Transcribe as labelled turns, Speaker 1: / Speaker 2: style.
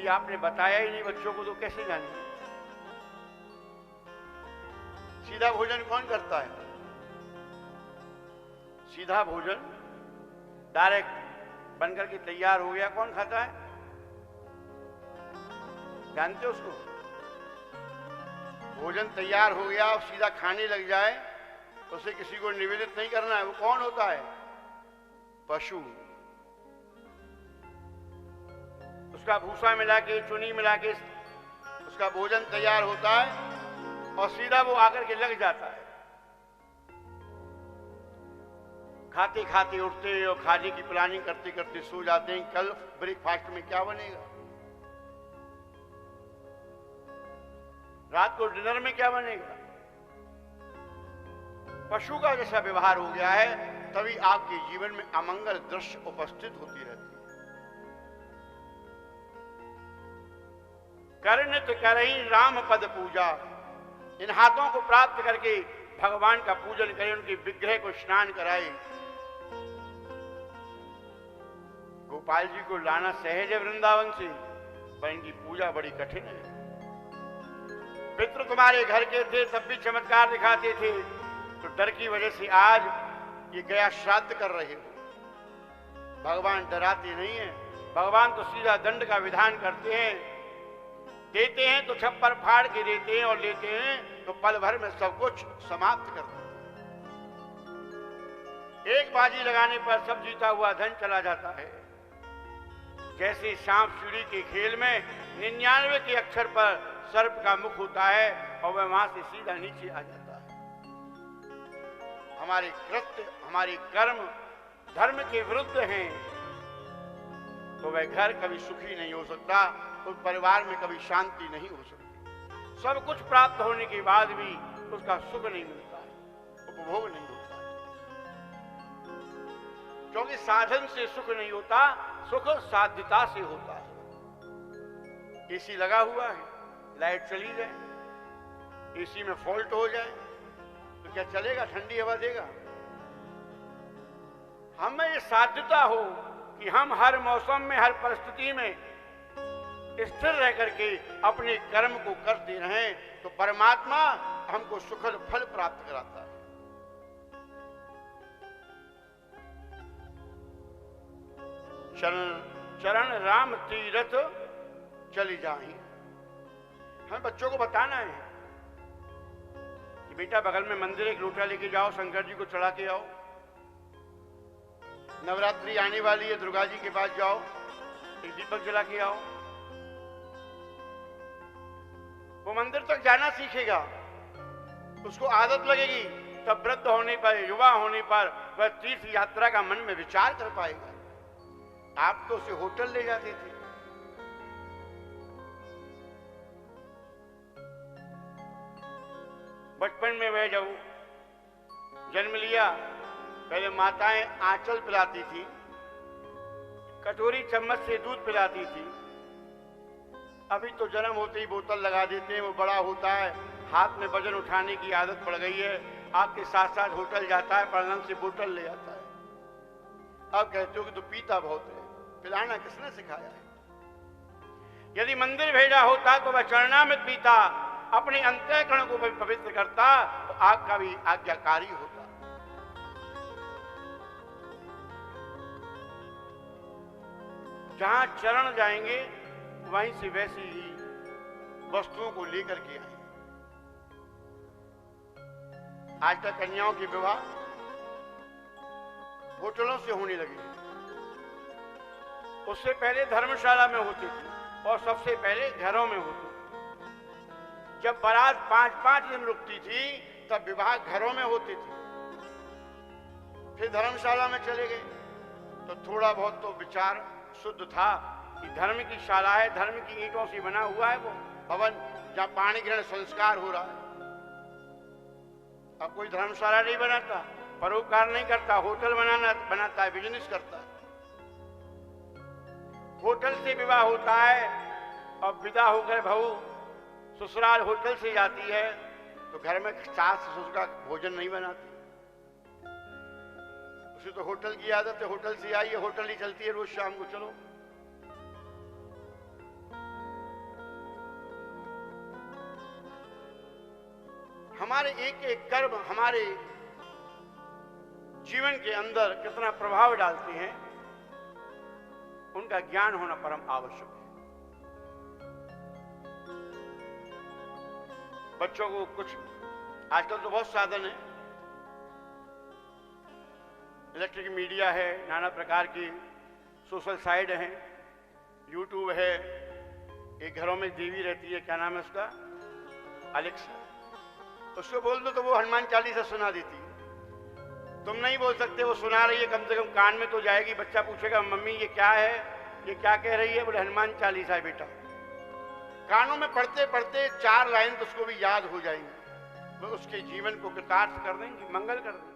Speaker 1: यदि आपने बताया ही नहीं बच्चों को तो कैसे जाने? सीधा भोजन कौन करता है? सीधा भोजन डायरेक्ट बनकर के तैयार हो गया, कौन खाता है? जानते हो उसको? भोजन तैयार हो गया और सीधा खाने लग जाए तो उसे किसी को निवेदित नहीं करना है। वो कौन होता है? पशु। उसका भूसा मिला के, चुनी मिला के उसका भोजन तैयार होता है और सीधा वो आकर के लग जाता है। खाते खाते उठते और खाने की प्लानिंग करते करते सो जाते हैं। कल ब्रेकफास्ट में क्या बनेगा, रात को डिनर में क्या बनेगा। पशु का जैसा व्यवहार हो गया है, तभी आपके जीवन में अमंगल दृश्य उपस्थित होती रहती है। करनित करही राम पद पूजा, इन हाथों को प्राप्त करके भगवान का पूजन करें, उनके विग्रह को स्नान कराए। गोपाल जी को लाना सहज है वृंदावन से, पर इनकी पूजा बड़ी कठिन है। पितृ तुम्हारे घर के थे तब भी चमत्कार दिखाते थे, तो डर की वजह से आज ये गया श्राद्ध कर रहे हो। भगवान डराते नहीं है, भगवान तो सीधा दंड का विधान करते हैं। देते हैं तो छप्पर फाड़ के देते हैं और लेते हैं तो पल भर में सब कुछ समाप्त कर देते हैं। एक बाजी लगाने पर सब जीता हुआ धन चला जाता है। जैसे सांप सीढ़ी के खेल में 99 के अक्षर पर सर्प का मुख होता है और वह वहां से सीधा नीचे आ जाता है। हमारे कृत्य, हमारे कर्म धर्म के विरुद्ध हैं तो वह घर कभी सुखी नहीं हो सकता, उस परिवार में कभी शांति नहीं हो सकती। सब कुछ प्राप्त होने के बाद भी उसका सुख नहीं मिलता है, उपभोग नहीं होता है। क्योंकि साधन से सुख नहीं होता, सुख साध्यता से होता है। एसी लगा हुआ है, लाइट चली जाए, एसी में फॉल्ट हो जाए तो क्या चलेगा? ठंडी हवा देगा? हमें ये साध्यता हो कि हम हर मौसम में, हर परिस्थिति में स्थिर रह करके अपने कर्म को करते रहें, तो परमात्मा हमको सुखद फल प्राप्त कराता है। चरण राम तीरथ चली जाएं। हमें बच्चों को बताना है कि बेटा बगल में मंदिर, एक लोटा लेके जाओ, शंकर जी को चढ़ा के आओ। नवरात्रि आने वाली है, दुर्गा जी के पास जाओ, एक दीपक जला के आओ। वो मंदिर तक जाना सीखेगा, उसको आदत लगेगी, तब वृद्ध होने पर, युवा होने पर वह तीर्थ यात्रा का मन में विचार कर पाएगा। आप तो उसे होटल ले जाते थे, बचपन में वह जब जन्म लिया, पहले माताएं आंचल पिलाती थी, कटोरी चम्मच से दूध पिलाती थी। अभी तो जन्म होते ही बोतल लगा देते हैं, वो बड़ा होता है, हाथ में वजन उठाने की आदत पड़ गई है, आपके साथ साथ होटल जाता है, पलंग से बोतल ले आता है। अब कहते हो कि तो पीता बहुत है, पिलाना किसने सिखाया है? यदि मंदिर भेजा होता तो वह चरणामृत पीता, अपने अंतःकरण को भी पवित्र करता, तो आपका भी आज्ञाकारी होता। जहां चरण जाएंगे वहीं से वैसी ही वस्तुओं को लेकर के आए। आज तक कन्याओं के विवाह होटलों से होने लगे, उससे पहले धर्मशाला में होती थी और सबसे पहले घरों में होती थी। जब बारात 5-5 दिन रुकती थी तब विवाह घरों में होती थी, फिर धर्मशाला में चले गए तो थोड़ा बहुत तो विचार शुद्ध था कि धर्म की शाला है, धर्म की ईंटों से बना हुआ है वो भवन, जहां पाणी ग्रहण संस्कार हो रहा है। अब कोई धर्मशाला नहीं बनाता, परोपकार नहीं करता, होटल बनाता है, बिजनेस करता है। होटल से विवाह होता है और विदा होकर बहू ससुराल होटल से जाती है तो घर में सास ससुर का भोजन नहीं बनाती। उसे तो होटल की आदत है, होटल से आई है, होटल ही चलती है रोज शाम को, चलो हमारे एक एक कर्म हमारे जीवन के अंदर कितना प्रभाव डालते हैं, उनका ज्ञान होना परम आवश्यक है। बच्चों को कुछ आजकल तो बहुत साधन है, इलेक्ट्रिक मीडिया है, नाना प्रकार की सोशल साइट हैं, यूट्यूब है, एक घरों में देवी रहती है, क्या नाम है उसका, अलेक्सा, उसको बोल दो तो वो हनुमान चालीसा सुना देती है। तुम नहीं बोल सकते, वो सुना रही है, कम से कम कान में तो जाएगी। बच्चा पूछेगा मम्मी ये क्या है, ये क्या कह रही है, बोले हनुमान चालीसा है बेटा। कानों में पढ़ते पढ़ते 4 लाइन तो उसको भी याद हो जाएंगी, वो उसके जीवन को कृतार्थ कर देंगी, मंगल कर देंगी।